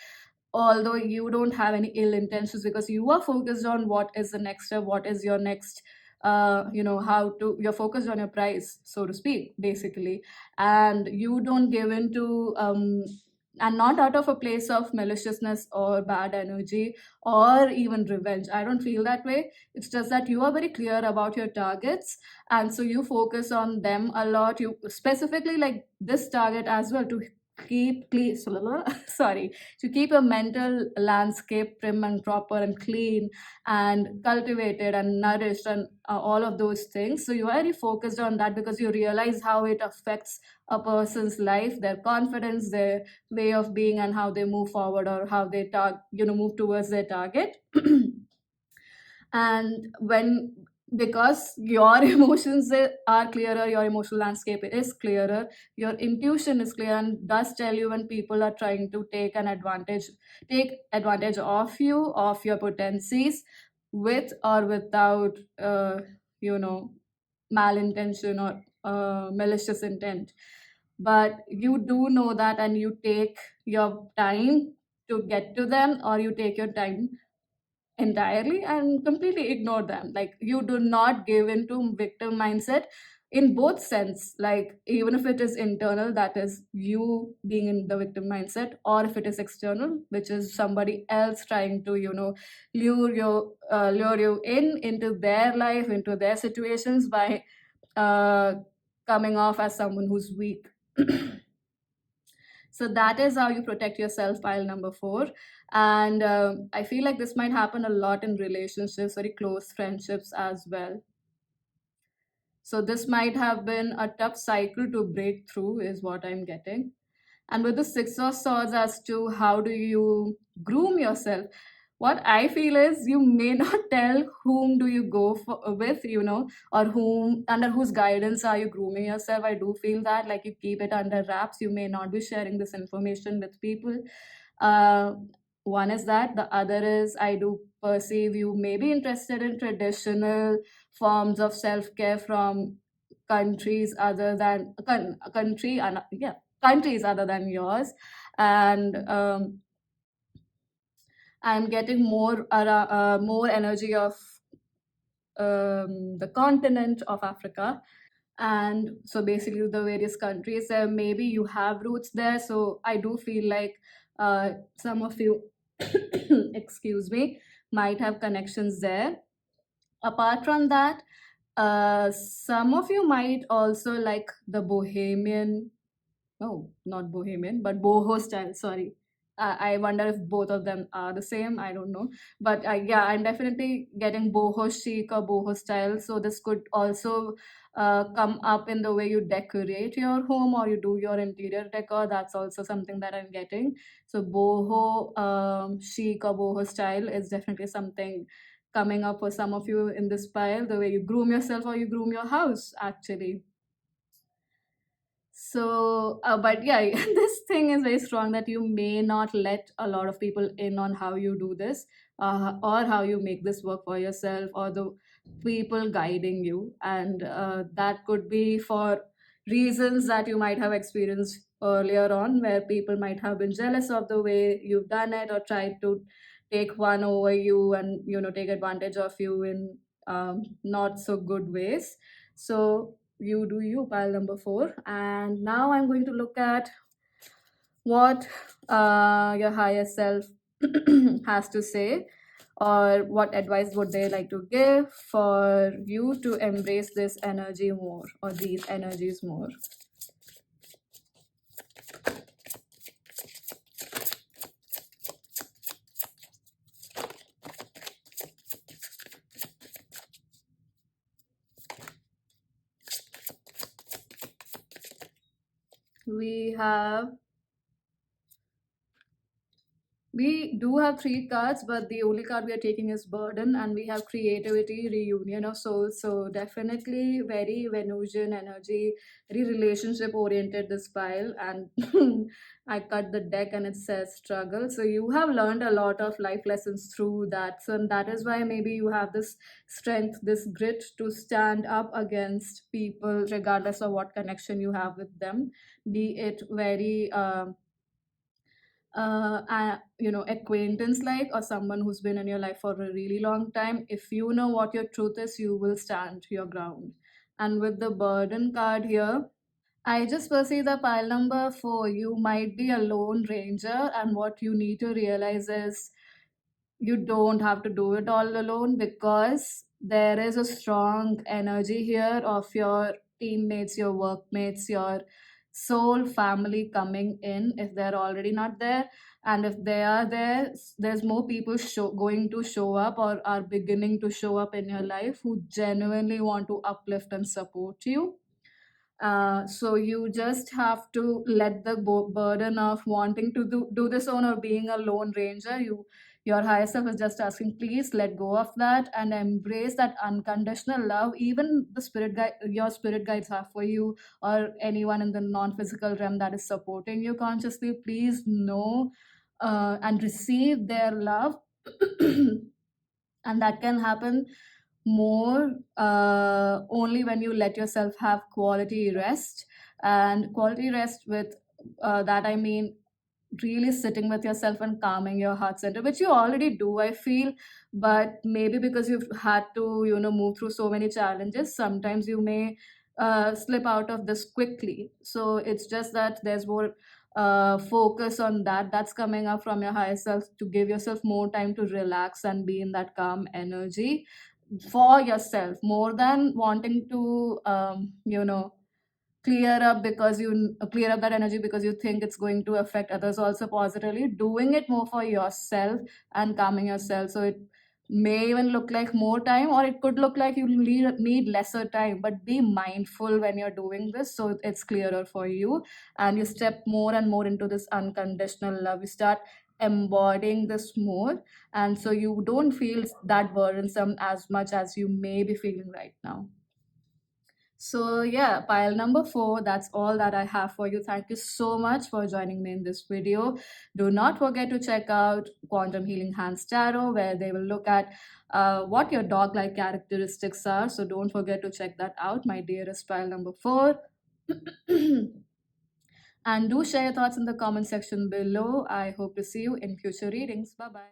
although you don't have any ill intentions, because you are focused on what is the next step, what is your next how to you're focused on your prize, so to speak, basically. And you don't give into and not out of a place of maliciousness or bad energy or even revenge. I don't feel that way. It's just that you are very clear about your targets, and so you focus on them a lot. You specifically like this target as well, to sorry, to keep a mental landscape prim and proper and clean and cultivated and nourished, and all of those things. So you are very focused on that, because you realize how it affects a person's life, their confidence, their way of being, and how they move forward, or how they move towards their target. And when, because your emotions are clearer, your emotional landscape is clearer, your intuition is clear, and does tell you when people are trying to take advantage of you, of your potencies, with or without you know malintention or malicious intent. But you do know that, and you take your time to get to them, or you take your time entirely and completely ignore them. Like, you do not give into victim mindset in both sense, like even if it is internal, that is you being in the victim mindset, or if it is external, which is somebody else trying to lure you into their life, into their situations, by uh, coming off as someone who's weak. So that is how you protect yourself, pile number 4. And I feel like this might happen a lot in relationships, very close friendships as well. So this might have been a tough cycle to break through, is what I'm getting. And with the Six of Swords, as to how do you groom yourself, what I feel is you may not tell whom do you go with, or whom under whose guidance are you grooming yourself. I do feel that like you keep it under wraps. You may not be sharing this information with people. Uh, One is that. The other is I do perceive you may be interested in traditional forms of self care from countries other than countries other than yours, and I'm getting more energy of the continent of Africa. And so basically the various countries, maybe you have roots there, so I do feel like some of you excuse me, might have connections there. Apart from that, some of you might also like the bohemian. Oh, not bohemian, but boho style. Sorry. I wonder if both of them are the same. I don't know. But yeah, I'm definitely getting boho chic or boho style. So this could also come up in the way you decorate your home or you do your interior decor. That's also something that I'm getting. So boho chic or boho style is definitely something coming up for some of you in this pile. The way you groom yourself or you groom your house, actually. So, but yeah, this thing is very strong that you may not let a lot of people in on how you do this, or how you make this work for yourself, or the people guiding you. And that could be for reasons that you might have experienced earlier on, where people might have been jealous of the way you've done it or tried to take one over you and, take advantage of you in not so good ways. So, you do you, pile number four. And now I'm going to look at what your higher self has to say, or what advice would they like to give for you to embrace this energy more, or these energies more. We have We do have three cards, but the only card we are taking is burden, and we have creativity, reunion of souls. So definitely very Venusian energy, very relationship oriented this pile. And I cut the deck and it says struggle. So you have learned a lot of life lessons through that. So that is why maybe you have this strength, this grit to stand up against people, regardless of what connection you have with them, be it very acquaintance like, or someone who's been in your life for a really long time. If you know what your truth is, you will stand your ground. And with the burden card here, I just perceive the pile number four. You might be a lone ranger, and what you need to realize is you don't have to do it all alone, because there is a strong energy here of your teammates, your workmates, your soul family coming in if they're already not there. And if they are there, there's more people going to show up or are beginning to show up in your life who genuinely want to uplift and support you. So you just have to let the burden of wanting to do this on, or being a lone ranger, your higher self is just asking, please let go of that and embrace that unconditional love. Even the spirit guide, your spirit guides have for you, or anyone in the non-physical realm that is supporting you consciously, please know and receive their love. And that can happen more only when you let yourself have quality rest. And quality rest with that I mean really sitting with yourself and calming your heart center, which you already do, I feel. But maybe because you've had to move through so many challenges, sometimes you may slip out of this quickly. So it's just that there's more focus on that's coming up from your higher self, to give yourself more time to relax and be in that calm energy for yourself, more than wanting to clear up that energy because you think it's going to affect others also positively. Doing it more for yourself and calming yourself. So it may even look like more time, or it could look like you need lesser time, but be mindful when you're doing this so it's clearer for you, and you step more and more into this unconditional love. You start embodying this more, and so you don't feel that burdensome as much as you may be feeling right now. So, yeah, pile number four, that's all that I have for you. Thank you so much for joining me in this video. Do not forget to check out Quantum Healing Hands Tarot, where they will look at what your dog like characteristics are. So, don't forget to check that out, my dearest pile number four. And do share your thoughts in the comment section below. I hope to see you in future readings. Bye bye.